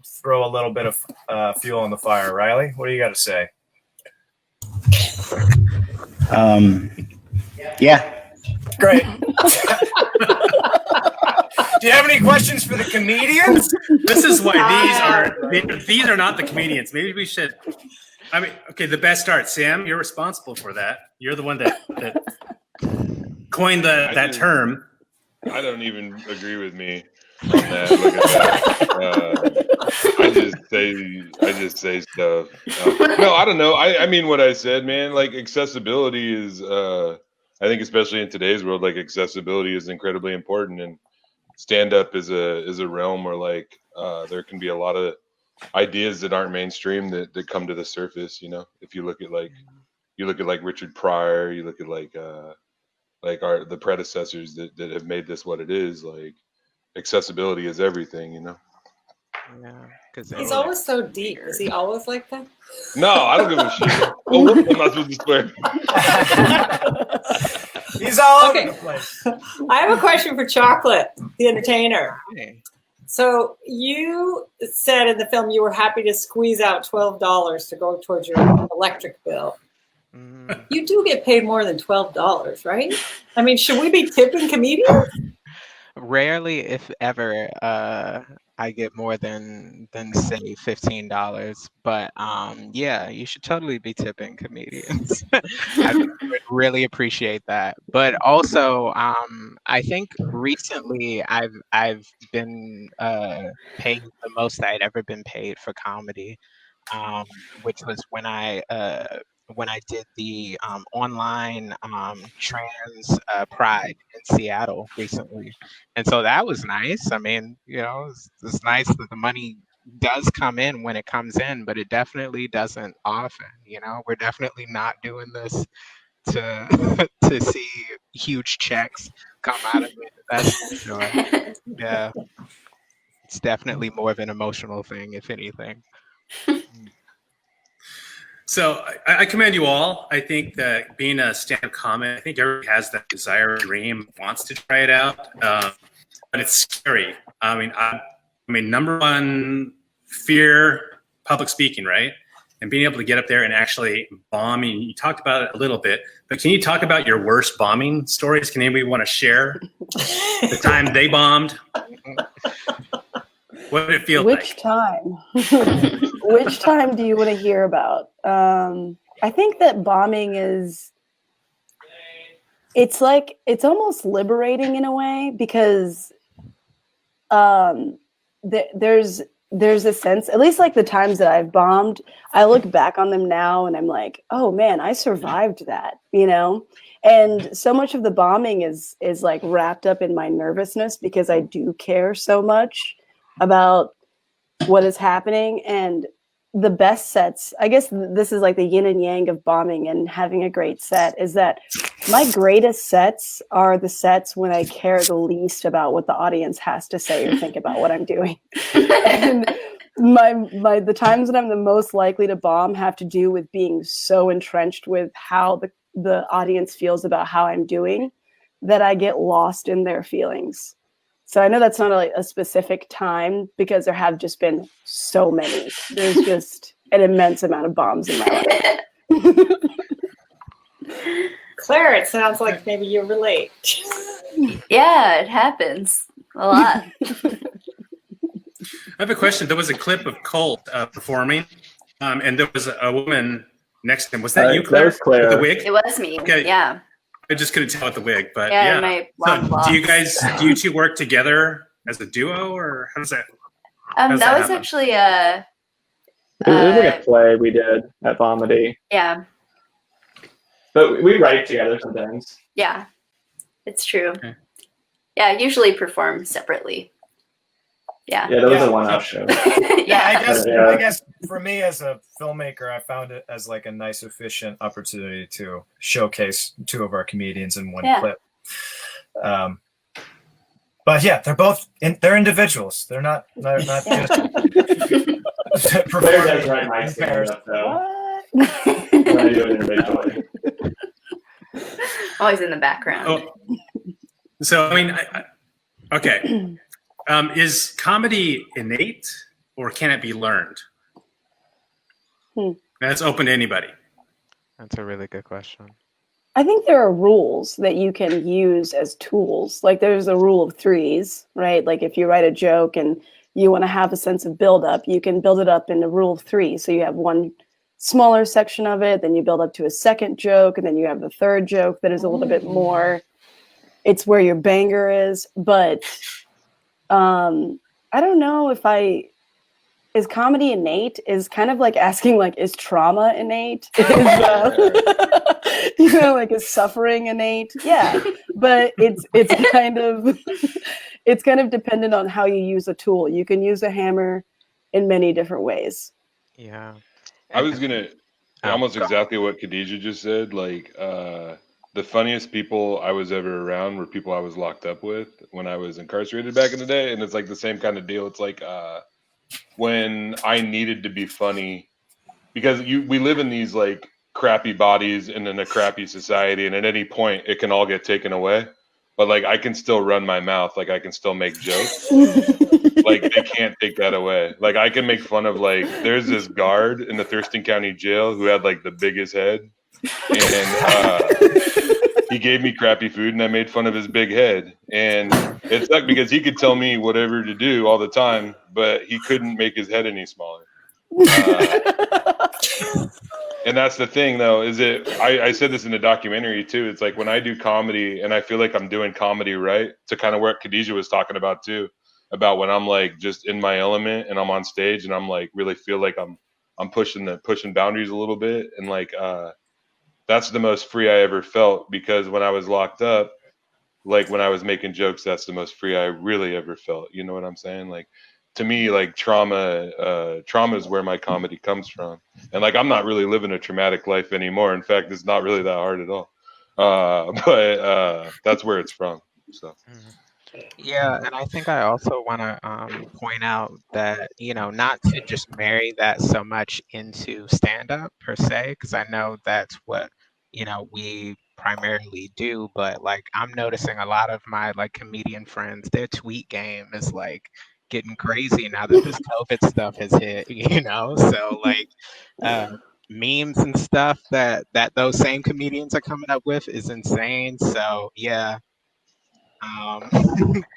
throw a little bit of fuel on the fire. Riley, what do you got to say? Yeah. Great. Do you have any questions for the comedians? This is why these are not the comedians. Maybe we should. I mean, okay, the best art. Sam, you're responsible for that. You're the one that coined that term. I don't even agree with me on that. Look at that. I just say stuff. No, I don't know. I mean what I said, man. Like accessibility is. I think especially in today's world, like accessibility is incredibly important, and stand-up is a realm where like there can be a lot of ideas that aren't mainstream that come to the surface. You know, if you look at like Richard Pryor, you look at like the predecessors that have made this what it is. Like accessibility is everything. You know. Yeah, because He's always so deep. Is he always like that? No, I don't give a shit. Oh, whoops, I'm not supposed to swear. He's all over the place. I have a question for Chocolate, the entertainer. So you said in the film you were happy to squeeze out $12 to go towards your electric bill. You do get paid more than $12, right? I mean, should we be tipping comedians? Rarely, if ever, I get more than say $15. But yeah, you should totally be tipping comedians. I would really appreciate that. But also, I think recently I've been paid the most I'd ever been paid for comedy, which was when I did the online trans pride in Seattle recently. And so that was nice. I mean, you know, it's nice that the money does come in when it comes in, but it definitely doesn't often. You know, we're definitely not doing this to to see huge checks come out of it. That's for sure. Yeah. It's definitely more of an emotional thing, if anything. So I commend you all. I think that being a stand-up comic, I think everybody has that desire, dream, wants to try it out, but it's scary. I mean, number one fear, public speaking, right? And being able to get up there and actually bomb. You talked about it a little bit, but can you talk about your worst bombing stories? Can anybody want to share the time they bombed? What did it feel like? Which time? Which time do you want to hear about? I think that bombing it's almost liberating in a way, because there's a sense, at least like the times that I've bombed, I look back on them now and I'm like, oh man, I survived that, you know? And so much of the bombing is like wrapped up in my nervousness, because I do care so much about what is happening. And the best sets, I guess this is like the yin and yang of bombing and having a great set, is that my greatest sets are the sets when I care the least about what the audience has to say or think about what I'm doing. And the times that I'm the most likely to bomb have to do with being so entrenched with how the audience feels about how I'm doing that I get lost in their feelings. So I know that's not a specific time because there have just been so many. There's just an immense amount of bombs in my life. Claire, it sounds like maybe you relate. Yeah, it happens a lot. I have a question. There was a clip of Colt performing, and there was a woman next to him. Was that you, Claire? That was Claire. With the wig? It was me. Okay. Yeah. I just couldn't tell with the wig, but Yeah, yeah. and my long locks. Do you two work together as a duo, or how does that? How does that was happen? actually It was like a play we did at Bomedy. yeah. But we write together sometimes. Yeah, it's true. Yeah, usually perform separately. Yeah. Yeah, that was a one-off show. I guess for me as a filmmaker, I found it as like a nice, efficient opportunity to showcase two of our comedians in one clip. But yeah, they're individuals. They're not just. Claire does write my stand-up though. I do it individually. Always in the background. Oh. So I mean, okay. Is comedy innate or can it be learned? That's open to anybody. That's a really good question. I think there are rules that you can use as tools. Like there's a rule of threes, right? Like if you write a joke and you want to have a sense of buildup, you can build it up in a rule of three. So you have one smaller section of it, then you build up to a second joke, and then you have the third joke that is a little bit more, it's where your banger is. But I don't know if is comedy innate? Is kind of like asking like, is trauma innate? Is like is suffering innate? Yeah, but it's kind of dependent on how you use a tool. You can use a hammer in many different ways. Yeah. I was gonna almost exactly what Khadijah just said. Like the funniest people I was ever around were people I was locked up with when I was incarcerated back in the day, and it's like the same kind of deal. It's like when I needed to be funny, because we live in these like crappy bodies and in a crappy society, and at any point it can all get taken away. But like I can still run my mouth, like I can still make jokes. Like they can't take that away. Like I can make fun of like there's this guard in the Thurston County Jail who had like the biggest head, and he gave me crappy food, and I made fun of his big head. And it sucked because he could tell me whatever to do all the time, but he couldn't make his head any smaller. And that's the thing, though, is I said this in the documentary too. It's like when I do comedy, and I feel like I'm doing comedy right, to kind of what Khadijah was talking about too, about when I'm like just in my element and I'm on stage and I'm like really feel like I'm pushing boundaries a little bit, and like that's the most free I ever felt, because when I was locked up, like when I was making jokes, that's the most free I really ever felt. You know what I'm saying? Like to me, like trauma is where my comedy comes from. And like I'm not really living a traumatic life anymore. In fact, it's not really that hard at all. But that's where it's from. So Yeah, and I think I also want to point out that, not to just marry that so much into stand-up per se, because I know that's what, we primarily do, but like I'm noticing a lot of my like comedian friends, their tweet game is like getting crazy now that this COVID stuff has hit, so like memes and stuff that those same comedians are coming up with is insane. So yeah.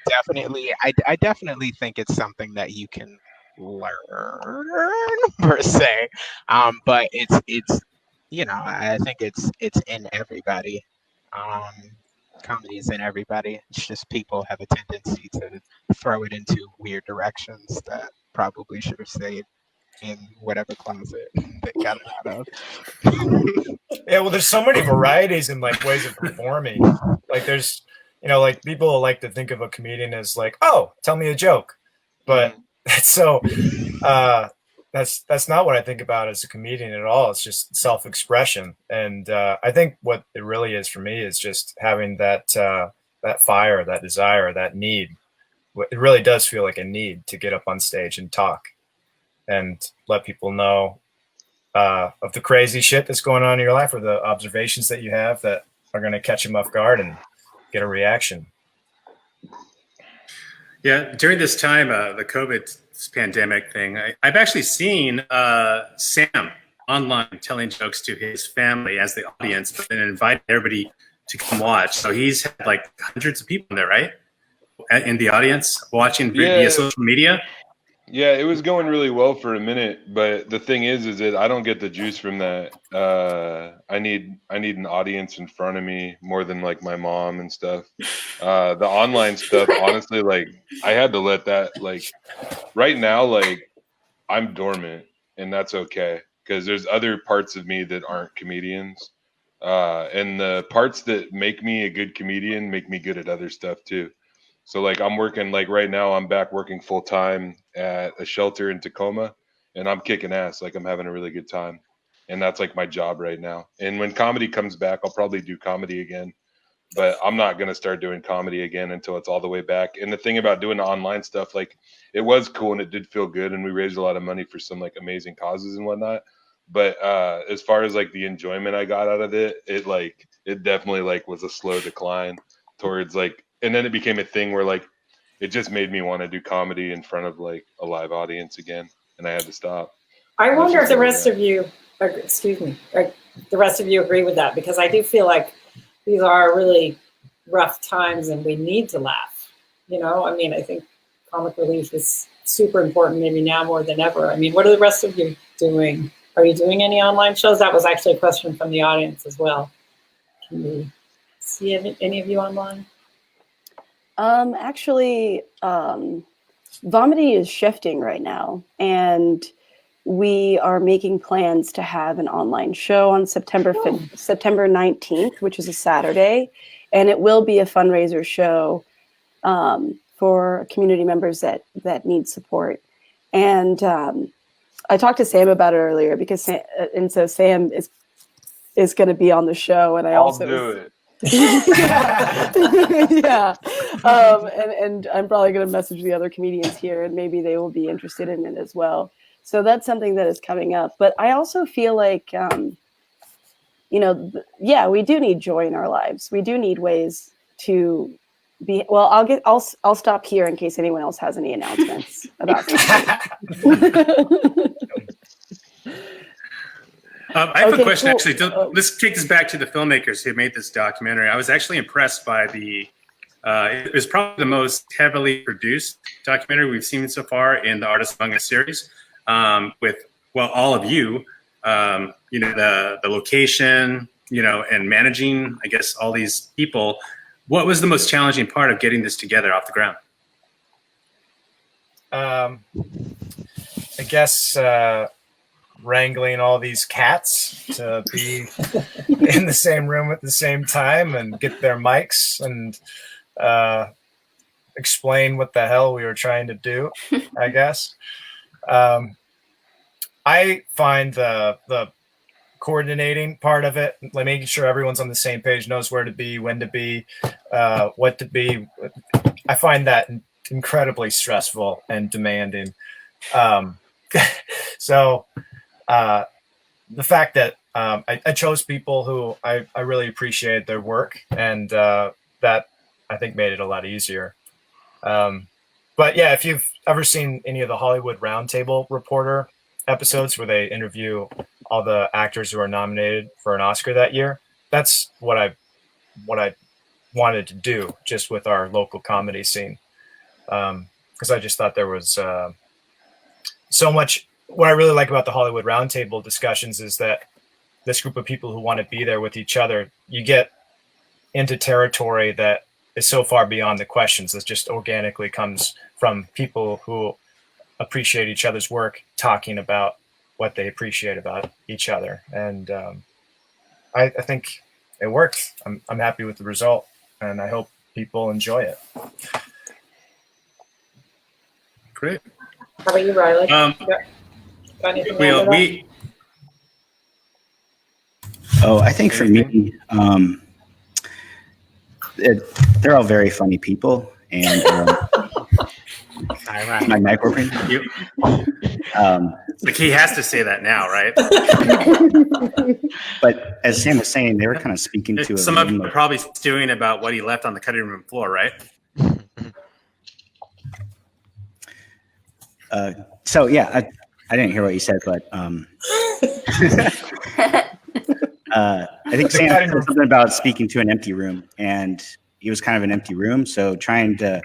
Definitely, I definitely think it's something that you can learn per se, but it's I think it's in everybody. Comedy is in everybody. It's just people have a tendency to throw it into weird directions that probably should have stayed in whatever closet they got it out of. Yeah, well, there's so many varieties and like ways of performing. Like there's, like people like to think of a comedian as like, oh, tell me a joke, but it's so that's not what I think about as a comedian at all. It's just self-expression, and I think what it really is for me is just having that that fire, that desire, that need. It really does feel like a need to get up on stage and talk and let people know of the crazy shit that's going on in your life, or the observations that you have that are going to catch them off guard and get a reaction. Yeah, during this time, the COVID pandemic thing, I've actually seen Sam online telling jokes to his family as the audience, but then inviting everybody to come watch. So he's had like hundreds of people in there, right? In the audience watching via social media. Yeah, it was going really well for a minute, but the thing is that I don't get the juice from that. I need an audience in front of me more than like my mom and stuff. The online stuff, honestly, like I had to let that, like right now, like I'm dormant, and that's okay because there's other parts of me that aren't comedians, and the parts that make me a good comedian make me good at other stuff too. So like I'm working, like right now I'm back working full time at a shelter in Tacoma, and I'm kicking ass. Like I'm having a really good time, and that's like my job right now. And when comedy comes back, I'll probably do comedy again, but I'm not going to start doing comedy again until it's all the way back. And the thing about doing the online stuff, like it was cool and it did feel good, and we raised a lot of money for some like amazing causes and whatnot. But as far as like the enjoyment I got out of it, it definitely like was a slow decline towards like. And then it became a thing where like it just made me want to do comedy in front of like a live audience again, and I had to stop. I wonder if the rest of you, the rest of you agree with that, because I do feel like these are really rough times and we need to laugh. You know, I mean, I think comic relief is super important, maybe now more than ever. I mean, what are the rest of you doing? Are you doing any online shows? That was actually a question from the audience as well. Can we see any of you online? Actually, Vomity is shifting right now, and we are making plans to have an online show on September 19th, which is a Saturday, and it will be a fundraiser show for community members that need support. And I talked to Sam about it earlier because Sam is going to be on the show, and I'll do it. Yeah. And I'm probably going to message the other comedians here, and maybe they will be interested in it as well. So that's something that is coming up. But I also feel like, we do need joy in our lives. We do need ways to be. Well, I'll stop here in case anyone else has any announcements about that. I have a question, cool. Actually. Let's take this back to the filmmakers who made this documentary. I was actually impressed by it was probably the most heavily produced documentary we've seen so far in the Artists Among Us series, with, well, all of you, the location, and managing, I guess, all these people. What was the most challenging part of getting this together off the ground? I guess wrangling all these cats to be in the same room at the same time and get their mics and explain what the hell we were trying to do, I guess. I find the coordinating part of it, like making sure everyone's on the same page, knows where to be, when to be, what to be. I find that incredibly stressful and demanding. So the fact that I chose people who I really appreciated their work, and that I think made it a lot easier. But yeah, if you've ever seen any of the Hollywood Roundtable Reporter episodes where they interview all the actors who are nominated for an Oscar that year, that's what I wanted to do just with our local comedy scene. Because I just thought there was so much. What I really like about the Hollywood Roundtable discussions is that this group of people who want to be there with each other, you get into territory that is so far beyond the questions. That just organically comes from people who appreciate each other's work, talking about what they appreciate about each other. And I think it worked. I'm happy with the result, and I hope people enjoy it. Great. How about you, Riley? Got anything to add to that? Oh, I think for me, they're all very funny people, and my mic working? Like he has to say that now, right? But as Sam was saying, they were kind of speaking to Some of them are probably stewing about what he left on the cutting room floor, right? So yeah, I didn't hear what you said, but I think Sam said something about speaking to an empty room, and it was kind of an empty room. So trying to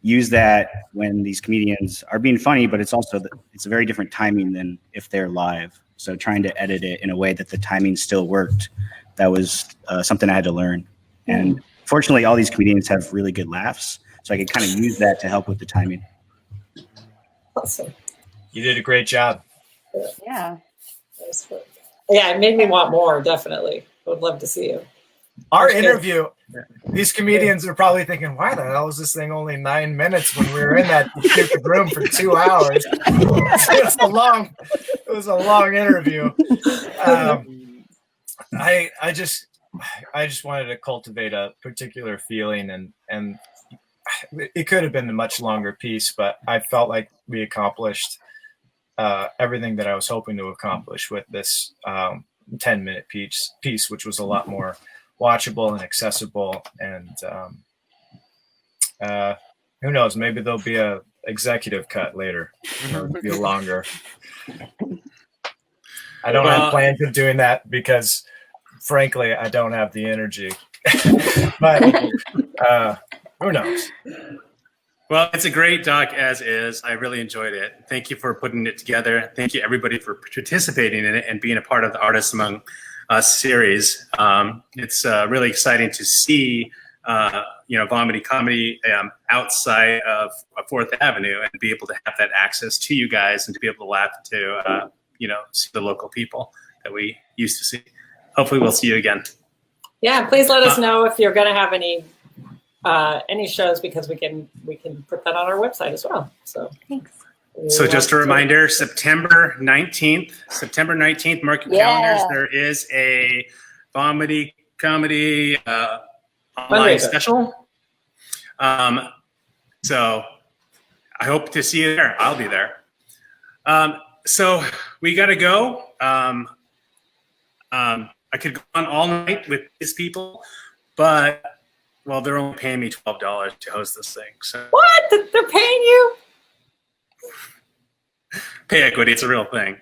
use that when these comedians are being funny, but it's also it's a very different timing than if they're live. So trying to edit it in a way that the timing still worked, that was something I had to learn. And fortunately, all these comedians have really good laughs, so I could kind of use that to help with the timing. Awesome. You did a great job. Yeah. Yeah, it made me want more, definitely. Would love to see you. Our interview, these comedians are probably thinking, why the hell was this thing only 9 minutes when we were in that stupid room for 2 hours? It was a long interview. I just wanted to cultivate a particular feeling, and it could have been a much longer piece, but I felt like we accomplished everything that I was hoping to accomplish with this 10-minute piece, which was a lot more watchable and accessible. And who knows, maybe there'll be a executive cut later. It'll be longer. I don't have plans of doing that because frankly, I don't have the energy, but who knows? Well, it's a great doc as is. I really enjoyed it. Thank you for putting it together. Thank you everybody for participating in it and being a part of the Artists Among Us series. It's really exciting to see, Vomiting comedy outside of 4th Avenue and be able to have that access to you guys and to be able to laugh to, see the local people that we used to see. Hopefully we'll see you again. Yeah, please let us know if you're going to have any shows, because we can put that on our website as well. So thanks. So just a reminder, September 19th, mark your calendars. There is a Vomiting comedy online special. So I hope to see you there. I'll be there. So we got to go. I could go on all night with these people, but well, they're only paying me $12 to host this thing. So what? They're paying you? Pay equity, it's a real thing.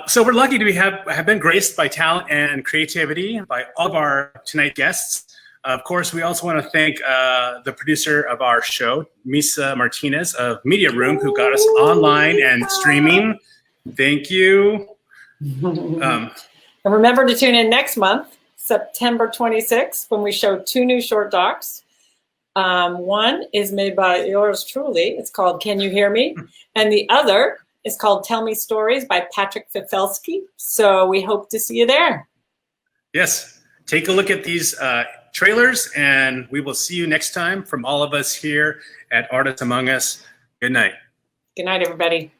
So we're lucky to have been graced by talent and creativity by all of our tonight guests. Of course, we also want to thank the producer of our show, Misa Martinez of Media Room, who got us online and streaming. Thank you. And remember to tune in next month, September 26th, when we show 2 new short docs. One is made by yours truly. It's called Can You Hear Me? And the other is called Tell Me Stories by Patrick Fifelski. So we hope to see you there. Yes. Take a look at these trailers, and we will see you next time from all of us here at Artists Among Us. Good night. Good night, everybody.